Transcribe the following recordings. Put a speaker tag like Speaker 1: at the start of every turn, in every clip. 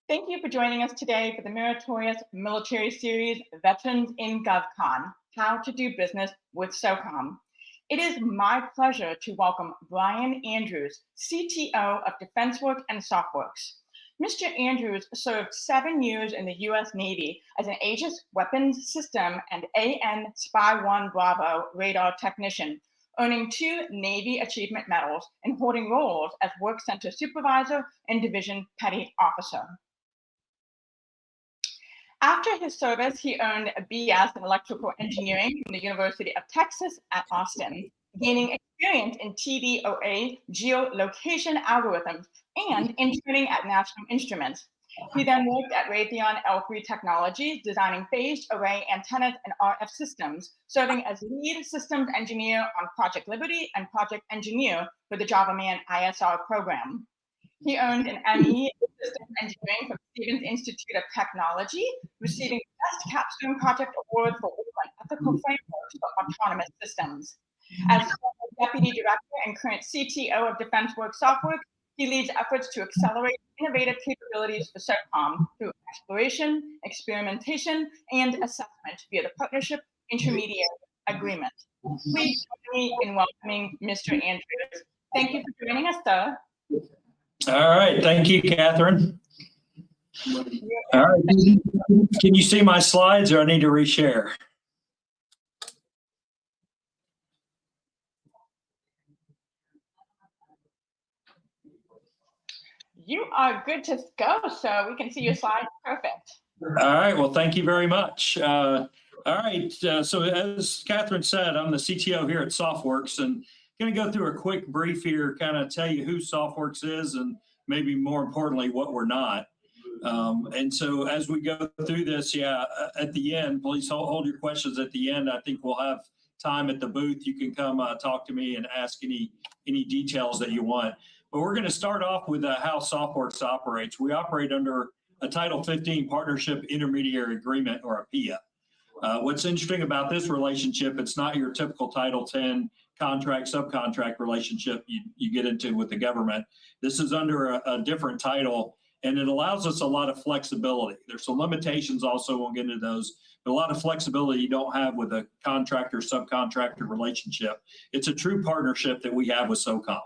Speaker 1: Thank you for joining us today for the Meritorious Military Series, Veterans in GovCon, How to Do Business with SOCOM. It is my pleasure to welcome Brian Andrews, CTO of DEFENSEWERX and SOFWERX. Mr. Andrews served 7 years in the US Navy as an Aegis weapons system and AN Spy-1 Bravo radar technician, earning 2 Navy Achievement Medals and holding roles as Work Center Supervisor and Division Petty Officer. After his service, he earned a BS in electrical engineering from the University of Texas at Austin, gaining experience in TDOA geo-location algorithms and interning at National Instruments. He then worked at Raytheon L3 Technologies, designing phased array antennas and RF systems, serving as lead systems engineer on Project Liberty and Project Engineer for the JavaMan ISR program. He earned an ME in Systems Engineering from Stevens Institute of Technology, receiving Best Capstone Project Award for Ethical Frameworks for Autonomous Systems. As Deputy Director and current CTO of DEFENSEWERX SOFWERX, he leads efforts to accelerate innovative capabilities for SOCOM through exploration, experimentation, and assessment via the Partnership Intermediary Agreement. Please join me in welcoming Mr. Andrews. Thank you for joining us, sir.
Speaker 2: All right, thank you, Catherine. All right, can you see my slides or I need to reshare?
Speaker 1: You are good to go, so we can see your slides. Perfect.
Speaker 2: All right, well, thank you very much. All right, so as Catherine said, I'm the CTO here at SOFWERX, and going to go through a quick brief here, kind of tell you who SOFWERX is and maybe more importantly, what we're not. And so as we go through this, at the end, please hold your questions at the end. I think we'll have time at the booth. You can come talk to me and ask any details that you want. But we're going to start off with how SOFWERX operates. We operate under a Title 15 Partnership Intermediary Agreement, or a PIA. What's interesting about this relationship, it's not your typical Title 10 contract, subcontract relationship you get into with the government. This is under a different title, and it allows us a lot of flexibility. There's some limitations also, we'll get into those, but a lot of flexibility you don't have with a contractor-subcontractor relationship. It's a true partnership that we have with SOCOM,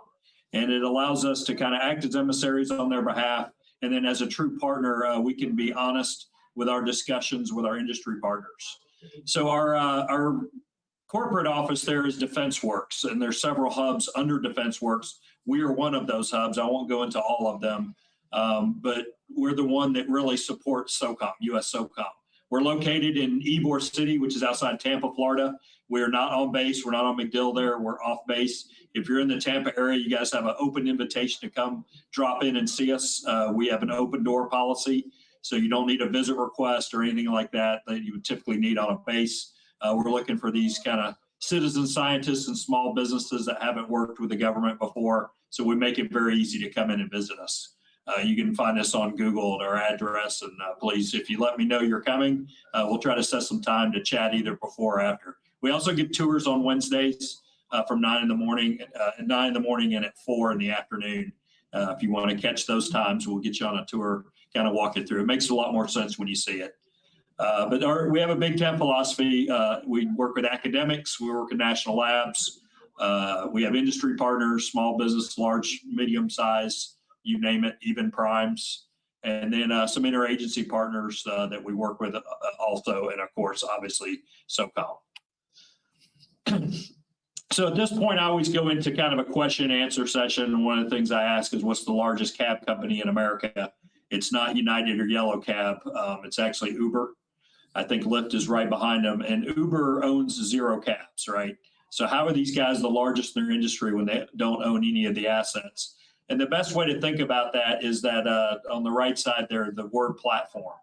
Speaker 2: and it allows us to kind of act as emissaries on their behalf, and then as a true partner, we can be honest with our discussions with our industry partners. So our corporate office there is DEFENSEWERX, and there's several hubs under DEFENSEWERX. We are one of those hubs. I won't go into all of them, but we're the one that really supports SOCOM, USSOCOM. We're located in Ybor City, which is outside Tampa, Florida. We're not on base. We're not on MacDill there. We're off base. If you're in the Tampa area, you guys have an open invitation to come drop in and see us. We have an open door policy, so you don't need a visit request or anything like that you would typically need on a base. We're looking for these kind of citizen scientists and small businesses that haven't worked with the government before, so we make it very easy to come in and visit us. You can find us on Google at our address, and please, if you let me know you're coming, we'll try to set some time to chat either before or after. We also give tours on Wednesdays from 9 in the morning, and at 4 in the afternoon. If you want to catch those times, we'll get you on a tour, kind of walk it through. It makes a lot more sense when you see it. But we have a big tent philosophy. We work with academics. We work with national labs. We have industry partners, small business, large, medium size, you name it, even primes. And then some interagency partners that we work with also. And of course, obviously, SOCOM. So at this point, I always go into kind of a question and answer session. And one of the things I ask is, what's the largest cab company in America? It's not United or Yellow Cab. It's actually Uber. I think Lyft is right behind them, and Uber owns 0 cabs, right? So how are these guys the largest in their industry when they don't own any of the assets? And the best way to think about that is that on the right side there, the word platform.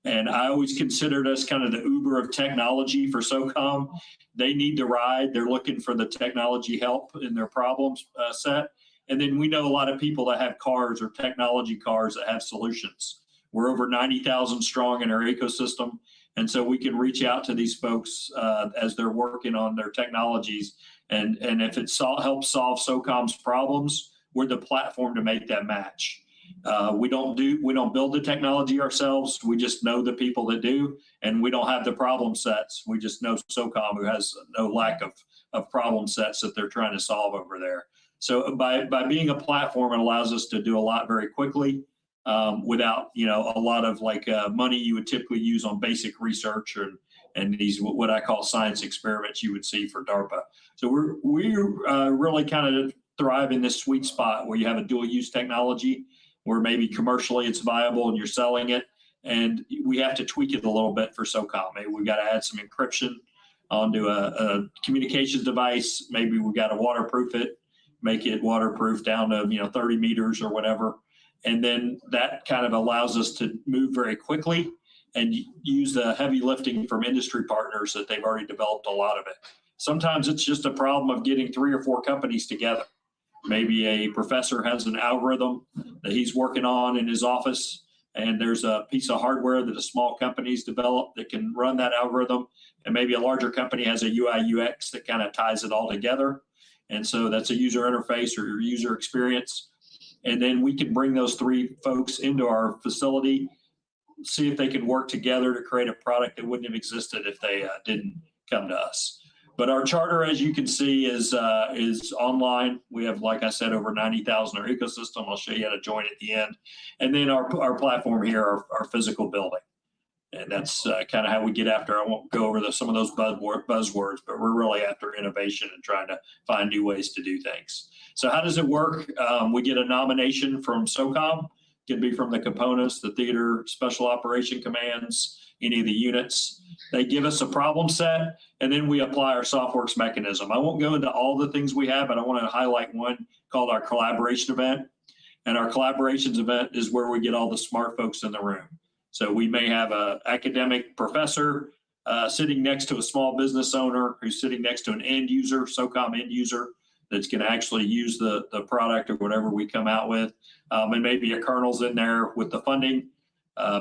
Speaker 2: And I always considered us kind of the Uber of technology for SOCOM. They need to ride. They're looking for the technology help in their problems set. And then we know a lot of people that have cars or technology cars that have solutions. We're over 90,000 strong in our ecosystem. And so we can reach out to these folks as they're working on their technologies. And if it helps solve SOCOM's problems, we're the platform to make that match. We don't build the technology ourselves. We just know the people that do, and we don't have the problem sets. We just know SOCOM, who has no lack of problem sets that they're trying to solve over there. So by being a platform, it allows us to do a lot very quickly without a lot of money you would typically use on basic research and these what I call science experiments you would see for DARPA. So we're really kind of thrive in this sweet spot where you have a dual use technology where maybe commercially it's viable and you're selling it, and we have to tweak it a little bit for SOCOM. Maybe we've got to add some encryption onto a communications device. Maybe we've got to waterproof it, make it waterproof down to 30 meters or whatever. And then that kind of allows us to move very quickly and use the heavy lifting from industry partners that they've already developed a lot of it. Sometimes it's just a problem of getting 3 or 4 companies together. Maybe a professor has an algorithm that he's working on in his office, and there's a piece of hardware that a small company's developed that can run that algorithm, and maybe a larger company has a UI UX that kind of ties it all together. And so that's a user interface or user experience. And then we can bring those 3 folks into our facility, see if they can work together to create a product that wouldn't have existed if they didn't come to us. But our charter, as you can see, is online. We have, like I said, over 90,000 our ecosystem. I'll show you how to join at the end. And then our platform here, our physical building. And that's kind of how we get after. I won't go over some of those buzzwords, but we're really after innovation and trying to find new ways to do things. So how does it work? We get a nomination from SOCOM. It can be from the components, the theater, special operation commands, any of the units. They give us a problem set, and then we apply our SOFWERX mechanism. I won't go into all the things we have, but I want to highlight one called our collaboration event. And our collaborations event is where we get all the smart folks in the room. So we may have an academic professor sitting next to a small business owner who's sitting next to an end user, SOCOM end user, that's going to actually use the product or whatever we come out with. And maybe a colonel's in there with the funding.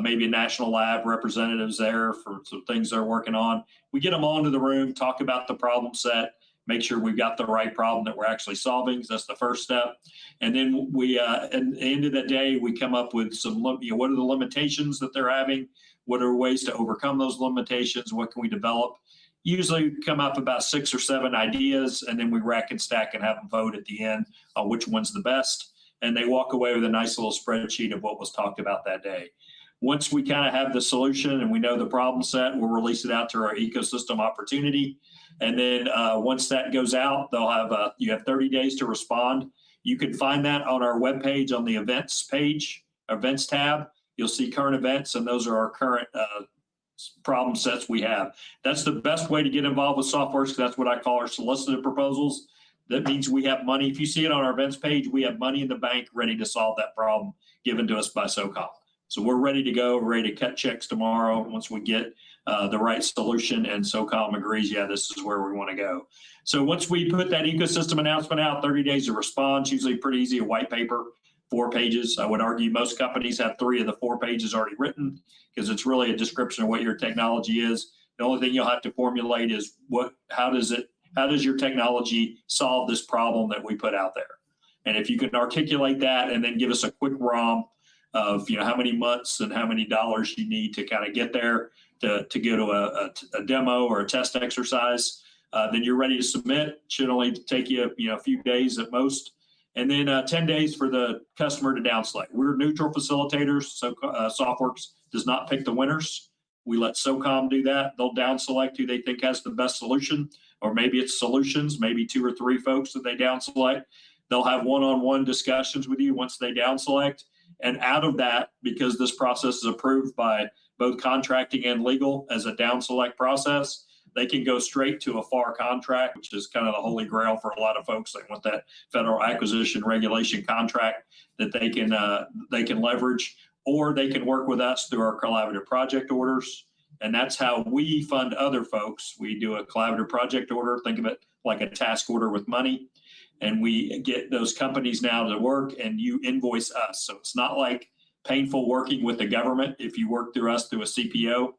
Speaker 2: Maybe a national lab representative's there for some things they're working on. We get them all into the room, talk about the problem set, make sure we've got the right problem that we're actually solving. So that's the first step. And then we, at the end of the day, we come up with some, what are the limitations that they're having? What are ways to overcome those limitations? What can we develop? Usually come up about 6 or 7 ideas, and then we rack and stack and have them vote at the end on which one's the best. And they walk away with a nice little spreadsheet of what was talked about that day. Once we kind of have the solution and we know the problem set, we'll release it out to our ecosystem opportunity. And then once that goes out, they'll have you have 30 days to respond. You can find that on our webpage on the events page, events tab. You'll see current events, and those are our current problem sets we have. That's the best way to get involved with SOFWERX, because that's what I call our solicited proposals. That means we have money. If you see it on our events page, we have money in the bank ready to solve that problem given to us by SOCOM. So we're ready to go, ready to cut checks tomorrow once we get the right solution and SOCOM agrees, yeah, this is where we want to go. So once we put that ecosystem announcement out, 30 days to respond, usually pretty easy, a white paper, 4 pages. I would argue most companies have 3 of the 4 pages already written because it's really a description of what your technology is. The only thing you'll have to formulate is how does your technology solve this problem that we put out there? And if you can articulate that and then give us a quick ROM of how many months and how many dollars you need to kind of get there to go to a demo or a test exercise, then you're ready to submit. It should only take you a few days at most. And then 10 days for the customer to down select. We're neutral facilitators, so SOFWERX does not pick the winners. We let SOCOM do that. They'll down select who they think has the best solution, or maybe it's solutions, maybe 2 or 3 folks that they down select. They'll have one-on-one discussions with you once they down select. And out of that, because this process is approved by both contracting and legal as a down select process, they can go straight to a FAR contract, which is kind of the holy grail for a lot of folks. They want that federal acquisition regulation contract that they can leverage, or they can work with us through our collaborative project orders. And that's how we fund other folks. We do a collaborative project order. Think of it like a task order with money. And we get those companies now to work, and you invoice us. So it's not like painful working with the government if you work through us through a CPO.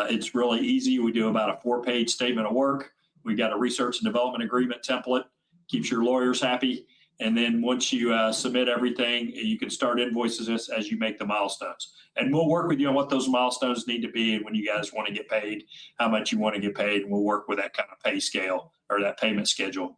Speaker 2: It's really easy. We do about a 4-page statement of work. We've got a research and development agreement template, keeps your lawyers happy. And then once you submit everything, you can start invoices this as you make the milestones. And we'll work with you on what those milestones need to be and when you guys want to get paid, how much you want to get paid. And we'll work with that kind of pay scale or that payment schedule.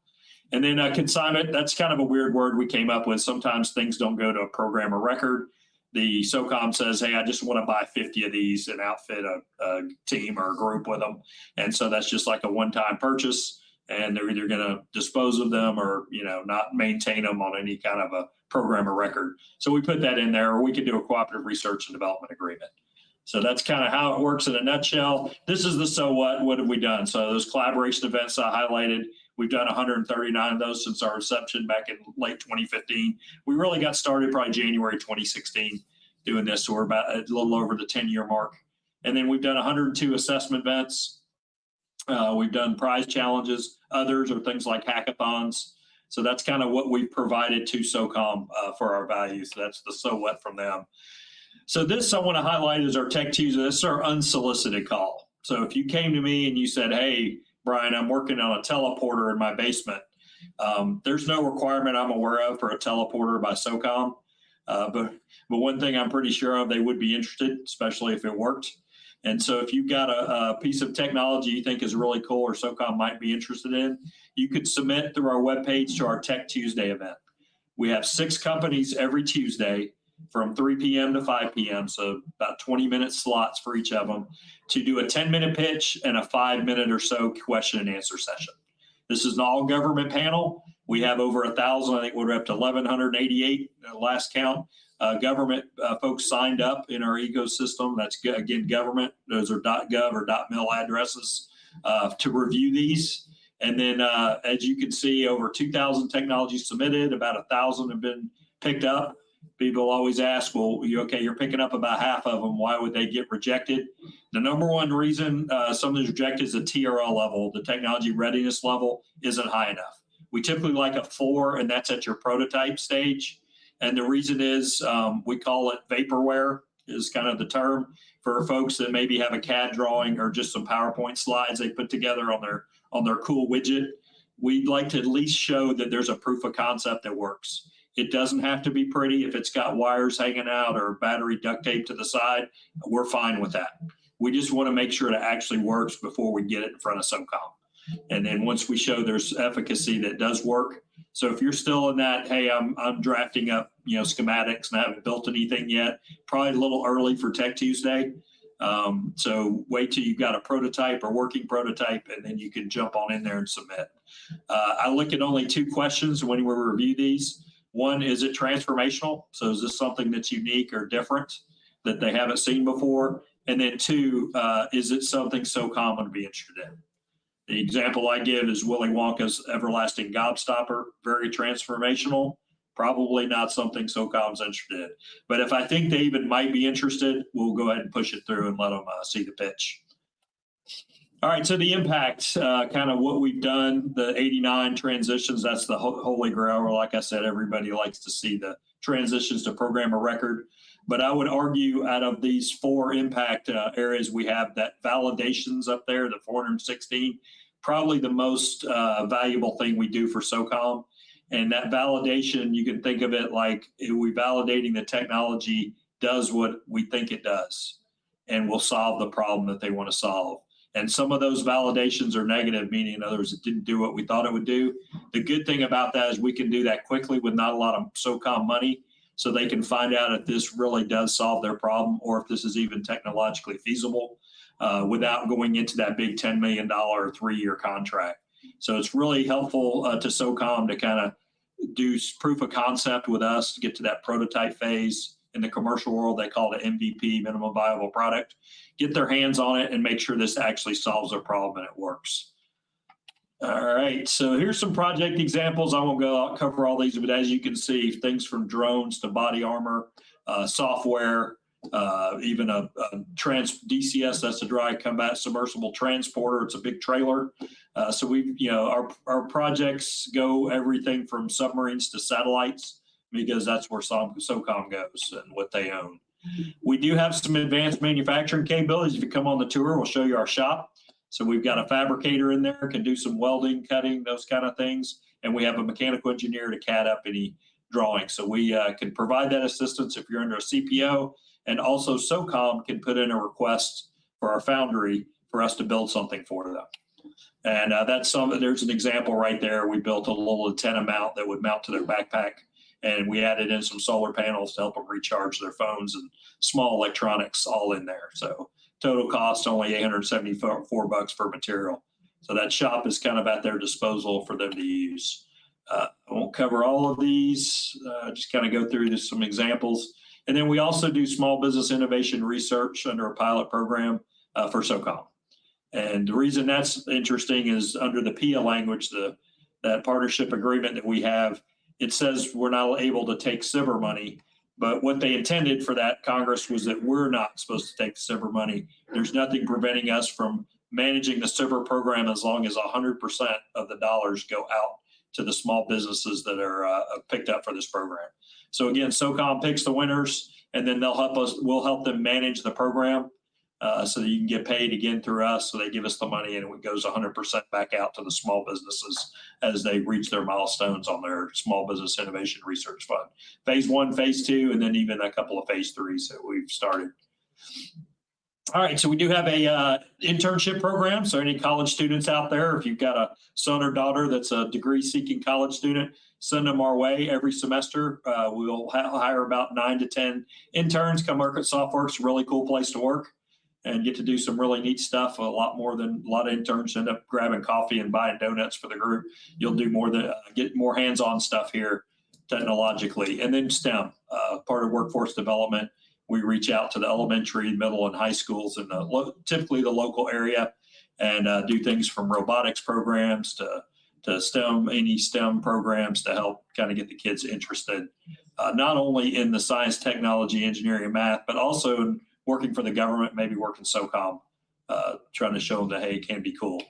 Speaker 2: And then consignment, that's kind of a weird word we came up with. Sometimes things don't go to a program or record. The SOCOM says, hey, I just want to buy 50 of these and outfit a team or a group with them. And so that's just like a one-time purchase. And they're either going to dispose of them or, not maintain them on any kind of a program or record. So we put that in there, or we could do a cooperative research and development agreement. So that's kind of how it works in a nutshell. This is the so what have we done? So those collaboration events I highlighted, we've done 139 of those since our inception back in late 2015. We really got started probably January 2016 doing this. So we're about a little over the 10-year mark. And then we've done 102 assessment events. We've done prize challenges. Others are things like hackathons. So that's kind of what we've provided to SOCOM for our values. So that's the so what from them. So this I want to highlight is our Tech Tuesday. This is our unsolicited call. So if you came to me and you said, hey, Brian, I'm working on a teleporter in my basement. There's no requirement I'm aware of for a teleporter by SOCOM. But one thing I'm pretty sure of, they would be interested, especially if it worked. And so if you've got a piece of technology you think is really cool or SOCOM might be interested in, you could submit through our webpage to our Tech Tuesday event. We have 6 companies every Tuesday from 3 p.m. to 5 p.m., so about 20-minute slots for each of them, to do a 10-minute pitch and a 5-minute or so question and answer session. This is an all-government panel. We have over 1,000, I think we're up to 1,188 last count. Government folks signed up in our ecosystem. That's, again, government. Those are .gov or .mil addresses to review these. And then, as you can see, over 2,000 technologies submitted, about 1,000 have been picked up. People always ask, well, you're picking up about half of them. Why would they get rejected? The number one reason some of these rejected is the TRL level, the technology readiness level isn't high enough. We typically like a 4, and that's at your prototype stage. And the reason is we call it vaporware is kind of the term for folks that maybe have a CAD drawing or just some PowerPoint slides they put together on their cool widget. We'd like to at least show that there's a proof of concept that works. It doesn't have to be pretty. If it's got wires hanging out or battery duct tape to the side, we're fine with that. We just want to make sure it actually works before we get it in front of SOCOM. And then once we show there's efficacy that does work. So if you're still in that, hey, I'm drafting up, schematics and I haven't built anything yet, probably a little early for Tech Tuesday. So wait till you've got a prototype or working prototype, and then you can jump on in there and submit. I look at only 2 questions when we review these. One, is it transformational? So is this something that's unique or different that they haven't seen before? And then 2, is it something so common to be interested in? The example I give is Willy Wonka's everlasting gobstopper, very transformational, probably not something SOCOM's interested in. But if I think they even might be interested, we'll go ahead and push it through and let them see the pitch. All right, so the impact, kind of what we've done, the 89 transitions, that's the holy grail. Like I said, everybody likes to see the transitions to program of record. But I would argue out of these 4 impact areas, we have that validations up there, the 416, probably the most valuable thing we do for SOCOM. And that validation, you can think of it like we validating the technology does what we think it does and will solve the problem that they want to solve. And some of those validations are negative, meaning in other words, it didn't do what we thought it would do. The good thing about that is we can do that quickly with not a lot of SOCOM money. So they can find out if this really does solve their problem or if this is even technologically feasible without going into that big $10 million 3-year contract. So it's really helpful to SOCOM to kind of do proof of concept with us to get to that prototype phase. In the commercial world, they call it MVP, minimum viable product. Get their hands on it and make sure this actually solves their problem and it works. All right, so here's some project examples. I won't go out cover all these, but as you can see, things from drones to body armor, software, even a DCS, that's a dry combat submersible transporter. It's a big trailer. So we've, our projects go everything from submarines to satellites because that's where SOCOM goes and what they own. We do have some advanced manufacturing capabilities. If you come on the tour, we'll show you our shop. So we've got a fabricator in there, can do some welding, cutting, those kind of things. and we have a mechanical engineer to CAD up any drawing. So we can provide that assistance if you're under a CPO, and also SOCOM can put in a request for our foundry for us to build something for them. And there's an example right there. We built a little antenna mount that would mount to their backpack, and we added in some solar panels to help them recharge their phones and small electronics all in there. So total cost only $874 for material. So that shop is kind of at their disposal for them to use. I won't cover all of these, just kind of go through some examples. And then we also do small business innovation research under a pilot program for SOCOM. And the reason that's interesting is under the PIA language, that partnership agreement that we have, it says we're not able to take SBIR money, but what they intended for that Congress was that we're not supposed to take SBIR money. There's nothing preventing us from managing the SBIR program as long as 100% of the dollars go out to the small businesses that are picked up for this program. So again, SOCOM picks the winners, and then we'll help them manage the program so that you can get paid again through us. So they give us the money, and it goes 100% back out to the small businesses as they reach their milestones on their Small Business Innovation Research Fund. Phase 1, Phase 2, and then even a couple of Phase 3s that we've started. All right, so we do have a internship program. So any college students out there, if you've got a son or daughter that's a degree-seeking college student, send them our way every semester. We'll hire about 9 to 10 interns, come work at SOFWERX, really cool place to work, and get to do some really neat stuff. A lot of interns end up grabbing coffee and buying donuts for the group. You'll do more than get more hands-on stuff here technologically. And then STEM, part of workforce development. We reach out to the elementary, middle, and high schools in typically the local area, and do things from robotics programs to STEM, any STEM programs to help kind of get the kids interested, not only in the science, technology, engineering, and math, but also in working for the government, maybe working SOCOM, trying to show them that, hey, it can be cool.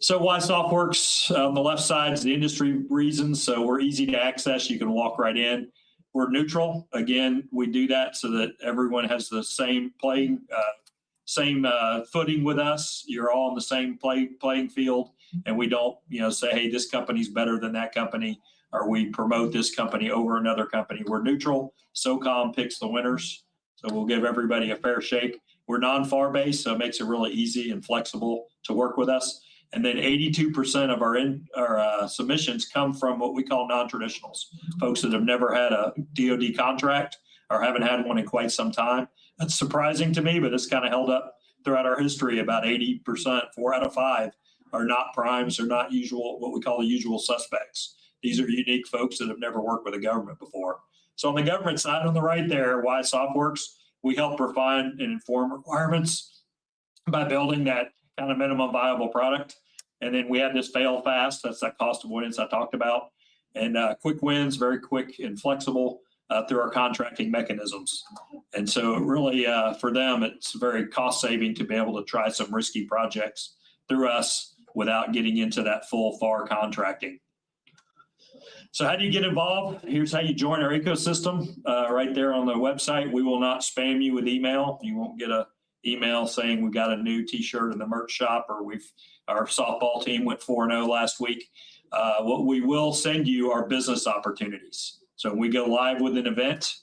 Speaker 2: So why SOFWERX? On the left side is the industry reasons. So we're easy to access. You can walk right in. We're neutral. Again, we do that so that everyone has the same footing with us. You're all on the same playing field, and we don't, say, hey, this company's better than that company, or we promote this company over another company. We're neutral. SOCOM picks the winners, so we'll give everybody a fair shake. We're non-FAR based, so it makes it really easy and flexible to work with us. And then 82% of our submissions come from what we call non-traditionals, folks that have never had a DoD contract or haven't had one in quite some time. That's surprising to me, but it's kind of held up throughout our history. About 80%, 4 out of 5, are not primes, or not usual, what we call the usual suspects. These are unique folks that have never worked with the government before. So on the government side on the right there, why SOFWERX, we help refine and inform requirements by building that kind of minimum viable product. And then we have this fail fast, that's that cost avoidance I talked about, and quick wins, very quick and flexible through our contracting mechanisms. And so really for them, it's very cost saving to be able to try some risky projects through us without getting into that full FAR contracting. So how do you get involved? Here's how you join our ecosystem right there on the website. We will not spam you with email. You won't get a email saying we got a new t-shirt in the merch shop, or our softball team went 4-0 last week. What we will send you are business opportunities. So when we go live with an event,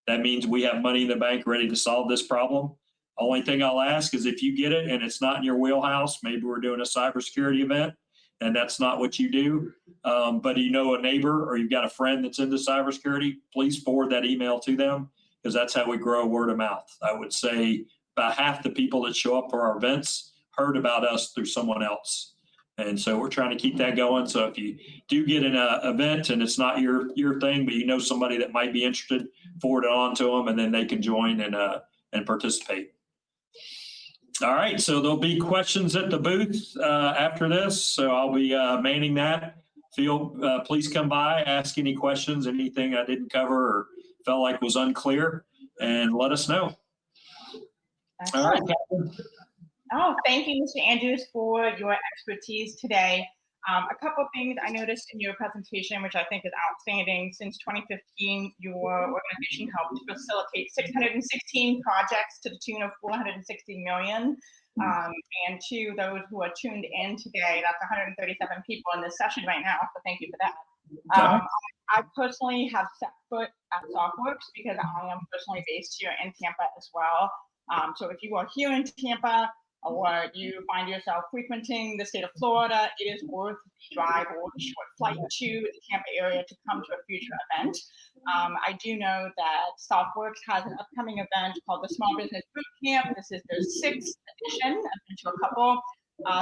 Speaker 2: that means we have money in the bank ready to solve this problem. Only thing I'll ask is if you get it and it's not in your wheelhouse, maybe we're doing a cybersecurity event and that's not what you do, but you know a neighbor or you've got a friend that's into cybersecurity, please forward that email to them, because that's how we grow word of mouth. I would say about half the people that show up for our events heard about us through someone else. And so we're trying to keep that going. So if you do get an event and it's not your thing, but you know somebody that might be interested, forward it on to them, and then they can join and participate. All right, so there'll be questions at the booth after this. So I'll be manning that. Please come by, ask any questions, anything I didn't cover or felt like was unclear, and let us know.
Speaker 1: Excellent.
Speaker 2: All right, Catherine.
Speaker 1: Oh, thank you, Mr. Andrews, for your expertise today. A couple of things I noticed in your presentation, which I think is outstanding. Since 2015, your organization helped facilitate 616 projects to the tune of $460 million. And to those who are tuned in today, that's 137 people in this session right now, so thank you for that. I personally have set foot at SOFWERX because I am personally based here in Tampa as well. So if you are here in Tampa or you find yourself frequenting the state of Florida, it is worth the drive or the short flight to the Tampa area to come to a future event. I do know that SOFWERX has an upcoming event called the Small Business Boot Camp. This is their 6th edition. I've been to a couple.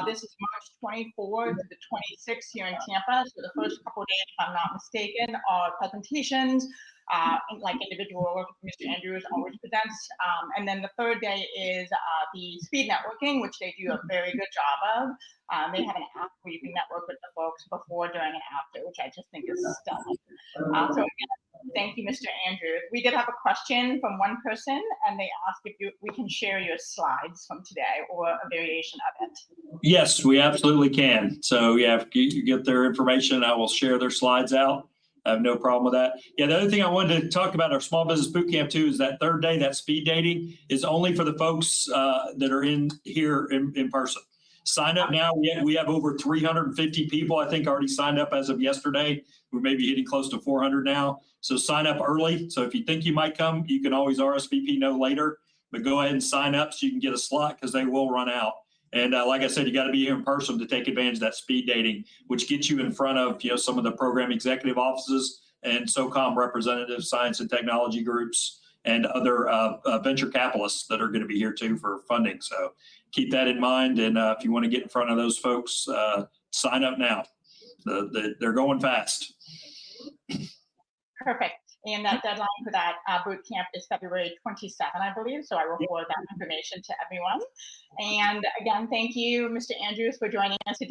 Speaker 1: This is March 24th to the 26th here in Tampa. So the first couple of days, if I'm not mistaken, are presentations, like individual, Mr. Andrews always presents. And then the third day is the speed networking, which they do a very good job of. They have an app where you can network with the folks before, during, and after, which I just think is stunning. So again, thank you, Mr. Andrews. We did have a question from one person, and they asked if we can share your slides from today or a variation of it.
Speaker 2: Yes, we absolutely can. So yeah, if you get their information, I will share their slides out. I have no problem with that. Yeah, the other thing I wanted to talk about our small business boot camp too is that third day, that speed dating is only for the folks that are in here in person. Sign up now. We have over 350 people, I think, already signed up as of yesterday. We're maybe hitting close to 400 now. So sign up early. So if you think you might come, you can always RSVP no later, but go ahead and sign up so you can get a slot because they will run out. And like I said, you got to be here in person to take advantage of that speed dating, which gets you in front of some of the program executive offices and SOCOM representatives, science and technology groups, and other venture capitalists that are going to be here too for funding. So keep that in mind. And if you want to get in front of those folks, sign up now. They're going fast.
Speaker 1: Perfect. And that deadline for that boot camp is February 27, I believe. So I will forward that information to everyone. And again, thank you, Mr. Andrews, for joining us today.